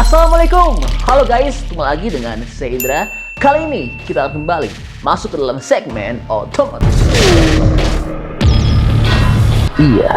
Assalamualaikum, halo guys, ketemu lagi dengan saya Indra. Kali ini kita akan kembali masuk ke dalam segmen otomotif. Iya,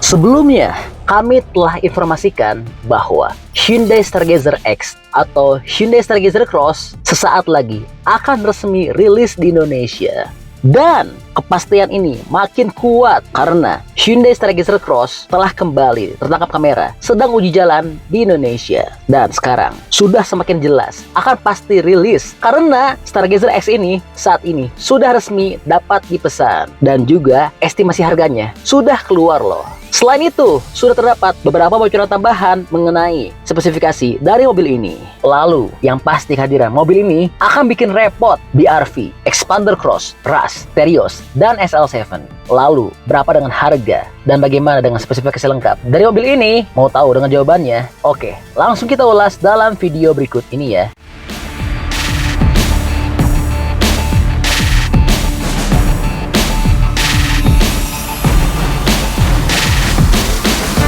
sebelumnya kami telah informasikan bahwa Hyundai Stargazer X atau Hyundai Stargazer Cross sesaat lagi akan resmi rilis di Indonesia. Dan kepastian ini makin kuat karena Hyundai Stargazer Cross telah kembali tertangkap kamera sedang uji jalan di Indonesia. Dan sekarang sudah semakin jelas akan pasti rilis karena Stargazer X ini saat ini sudah resmi dapat dipesan. Dan juga estimasi harganya sudah keluar loh. Selain itu, sudah terdapat beberapa bocoran tambahan mengenai spesifikasi dari mobil ini. Lalu, yang pasti kehadiran mobil ini akan bikin repot BRV, Xpander Cross, Rush, Terios, dan SL7. Lalu, berapa dengan harga? Dan bagaimana dengan spesifikasi lengkap dari mobil ini? Mau tahu dengan jawabannya? Oke, langsung kita ulas dalam video berikut ini ya.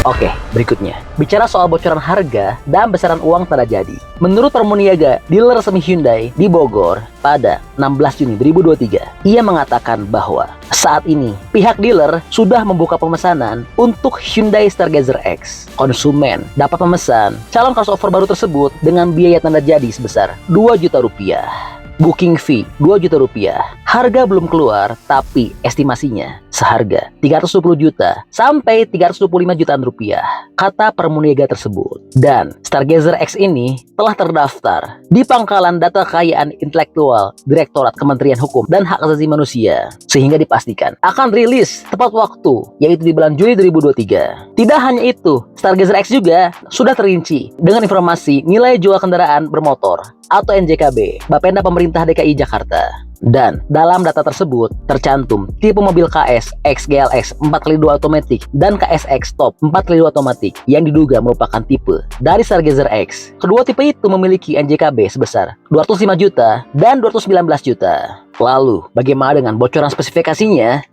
Oke, berikutnya. Bicara soal bocoran harga dan besaran uang tanda jadi. Menurut Permuniaga, dealer resmi Hyundai di Bogor pada 16 Juni 2023, ia mengatakan bahwa saat ini pihak dealer sudah membuka pemesanan untuk Hyundai Stargazer X. Konsumen dapat memesan calon crossover baru tersebut dengan biaya tanda jadi sebesar 2 juta rupiah. Booking fee 2 juta rupiah. Harga belum keluar, tapi estimasinya seharga 320 juta sampai 325 jutaan rupiah, kata Permuniaga tersebut. Dan Stargazer X ini telah terdaftar di Pangkalan Data Kekayaan Intelektual Direktorat Kementerian Hukum dan Hak Asasi Manusia, sehingga dipastikan akan rilis tepat waktu, yaitu di bulan Juli 2023. Tidak hanya itu, Stargazer X juga sudah terinci dengan informasi nilai jual kendaraan bermotor atau NJKB Bapenda Pemerintah DKI Jakarta. Dan dalam data tersebut tercantum tipe mobil KS XGLX 4x2 otomatik dan KSX Top 4x2 otomatik yang diduga merupakan tipe dari Stargazer X. Kedua tipe itu memiliki NJKB sebesar 205 juta dan 219 juta. Lalu, bagaimana dengan bocoran spesifikasinya?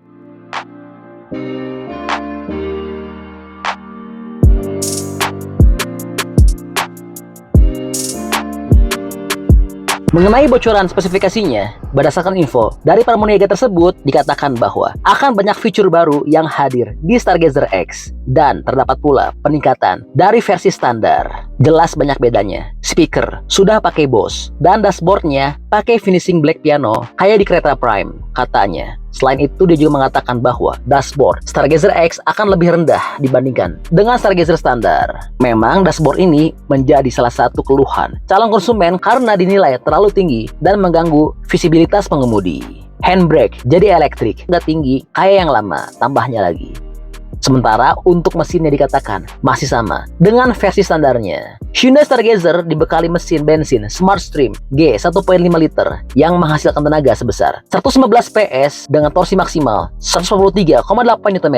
Mengenai bocoran spesifikasinya, berdasarkan info dari Permuniaga tersebut dikatakan bahwa akan banyak fitur baru yang hadir di Stargazer X dan terdapat pula peningkatan dari versi standar. Jelas banyak bedanya. Speaker sudah pakai Bose dan dashboardnya pakai finishing black piano kayak di kereta Prime, katanya. Selain itu, dia juga mengatakan bahwa dashboard Stargazer X akan lebih rendah dibandingkan dengan Stargazer standar. Memang dashboard ini menjadi salah satu keluhan calon konsumen karena dinilai terlalu tinggi dan mengganggu visibilitas pengemudi. Handbrake jadi elektrik, nggak tinggi kayak yang lama, tambahnya lagi. Sementara untuk mesinnya dikatakan masih sama dengan versi standarnya. Hyundai Stargazer dibekali mesin bensin Smartstream G 1.5 liter yang menghasilkan tenaga sebesar 115 PS dengan torsi maksimal 143,8 Nm.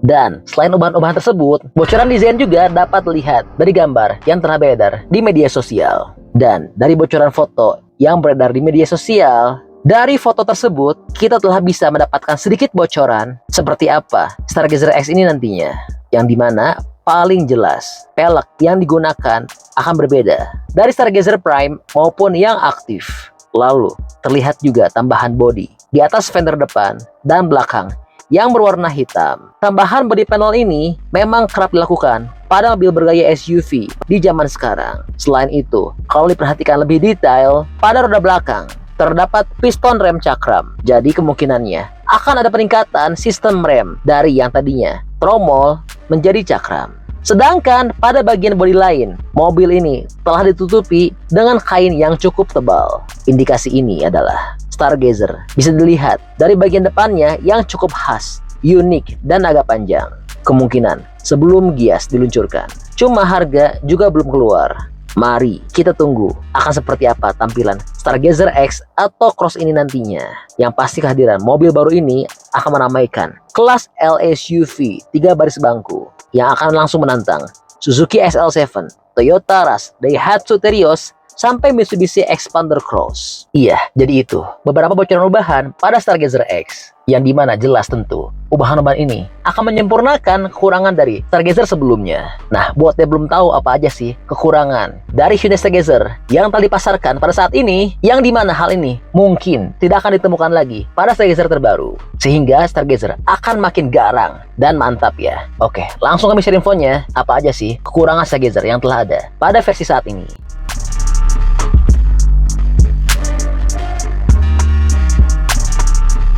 Dan selain ubahan-ubahan tersebut, bocoran desain juga dapat dilihat dari gambar yang telah beredar di media sosial. Dan dari bocoran foto yang beredar di media sosial, dari foto tersebut, kita telah bisa mendapatkan sedikit bocoran seperti apa Stargazer X ini nantinya. Yang dimana paling jelas, pelek yang digunakan akan berbeda dari Stargazer Prime maupun yang aktif. Lalu, terlihat juga tambahan bodi di atas fender depan dan belakang yang berwarna hitam. Tambahan body panel ini memang kerap dilakukan pada mobil bergaya SUV di zaman sekarang. Selain itu, kalau diperhatikan lebih detail, pada roda belakang terdapat piston rem cakram. Jadi kemungkinannya akan ada peningkatan sistem rem dari yang tadinya tromol menjadi cakram. Sedangkan pada bagian bodi lain, mobil ini telah ditutupi dengan kain yang cukup tebal. Indikasi ini adalah Stargazer bisa dilihat dari bagian depannya yang cukup khas, unik, dan agak panjang. Kemungkinan sebelum Gias diluncurkan. Cuma harga juga belum keluar. Mari kita tunggu akan seperti apa tampilan Stargazer X atau Cross ini nantinya. Yang pasti kehadiran mobil baru ini akan meramaikan kelas LSUV 3 baris bangku yang akan langsung menantang Suzuki SL7, Toyota Rush, Daihatsu Terios, sampai Mitsubishi Expander Cross. Iya, jadi itu beberapa bocoran ubahan pada Stargazer X, yang dimana jelas tentu ubahan-ubahan ini akan menyempurnakan kekurangan dari Stargazer sebelumnya. Nah, buat yang belum tahu apa aja sih kekurangan dari Hyundai Stargazer yang telah dipasarkan pada saat ini, yang dimana hal ini mungkin tidak akan ditemukan lagi pada Stargazer terbaru, sehingga Stargazer akan makin garang dan mantap ya. Oke, langsung kami share infonya apa aja sih kekurangan Stargazer yang telah ada pada versi saat ini.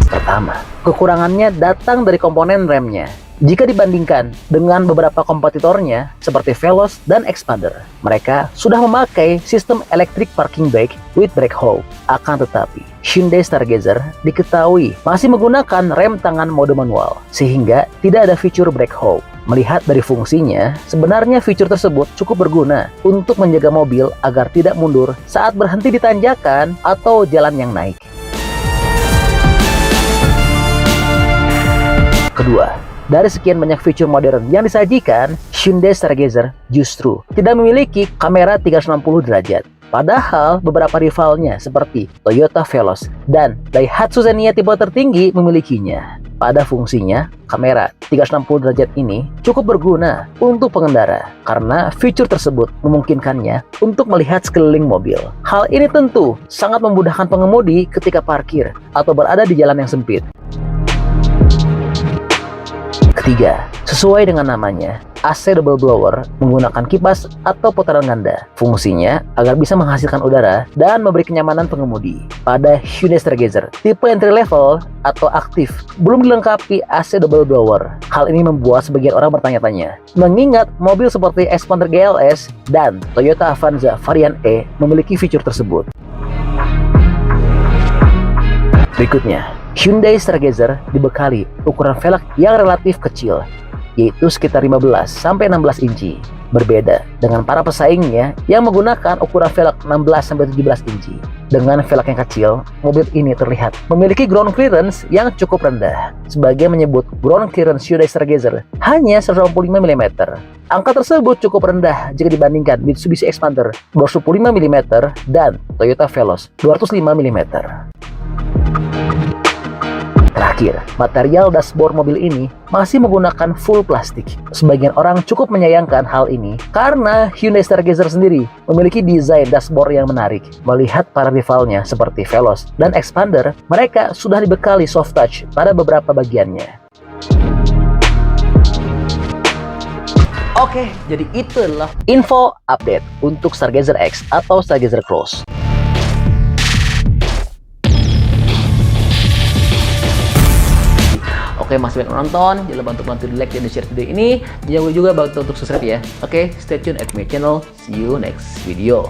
Pertama, kekurangannya datang dari komponen remnya. Jika dibandingkan dengan beberapa kompetitornya seperti Veloz dan Expander, mereka sudah memakai sistem electric parking brake with brake hoe. Akan tetapi, Hyundai Stargazer diketahui masih menggunakan rem tangan mode manual, sehingga tidak ada fitur brake hoe. Melihat dari fungsinya, sebenarnya fitur tersebut cukup berguna untuk menjaga mobil agar tidak mundur saat berhenti di tanjakan atau jalan yang naik. Kedua, dari sekian banyak fitur modern yang disajikan, Hyundai Stargazer justru tidak memiliki kamera 360 derajat. Padahal beberapa rivalnya seperti Toyota Veloz dan Daihatsu Xenia tipe tertinggi memilikinya. Pada fungsinya, kamera 360 derajat ini cukup berguna untuk pengendara karena fitur tersebut memungkinkannya untuk melihat sekeliling mobil. Hal ini tentu sangat memudahkan pengemudi ketika parkir atau berada di jalan yang sempit. Ketiga, sesuai dengan namanya, AC double blower menggunakan kipas atau putaran ganda. Fungsinya agar bisa menghasilkan udara dan memberi kenyamanan pengemudi. Pada Hyundai Stargazer, tipe entry level atau aktif belum dilengkapi AC double blower. Hal ini membuat sebagian orang bertanya-tanya, mengingat mobil seperti Expander GLS dan Toyota Avanza varian E memiliki fitur tersebut. Berikutnya, Hyundai Stargazer dibekali ukuran velg yang relatif kecil, yaitu sekitar 15-16 inci. Berbeda dengan para pesaingnya yang menggunakan ukuran velg 16-17 inci. Dengan velg yang kecil, mobil ini terlihat memiliki ground clearance yang cukup rendah. Sebagai menyebut ground clearance Hyundai Stargazer hanya 185 mm. Angka tersebut cukup rendah jika dibandingkan Mitsubishi Expander 205 mm dan Toyota Veloz 205 mm. Terakhir, material dashboard mobil ini masih menggunakan full plastik. Sebagian orang cukup menyayangkan hal ini karena Hyundai Stargazer sendiri memiliki desain dashboard yang menarik. Melihat para rivalnya seperti Veloz dan Expander, mereka sudah dibekali soft touch pada beberapa bagiannya. Oke, jadi itu adalah info update untuk Stargazer X atau Stargazer Cross. Oke, masih banyak menonton, jangan lupa untuk bantu di like dan di share video ini. Jangan lupa juga bantu untuk subscribe ya. Oke, stay tune at my channel. See you next video.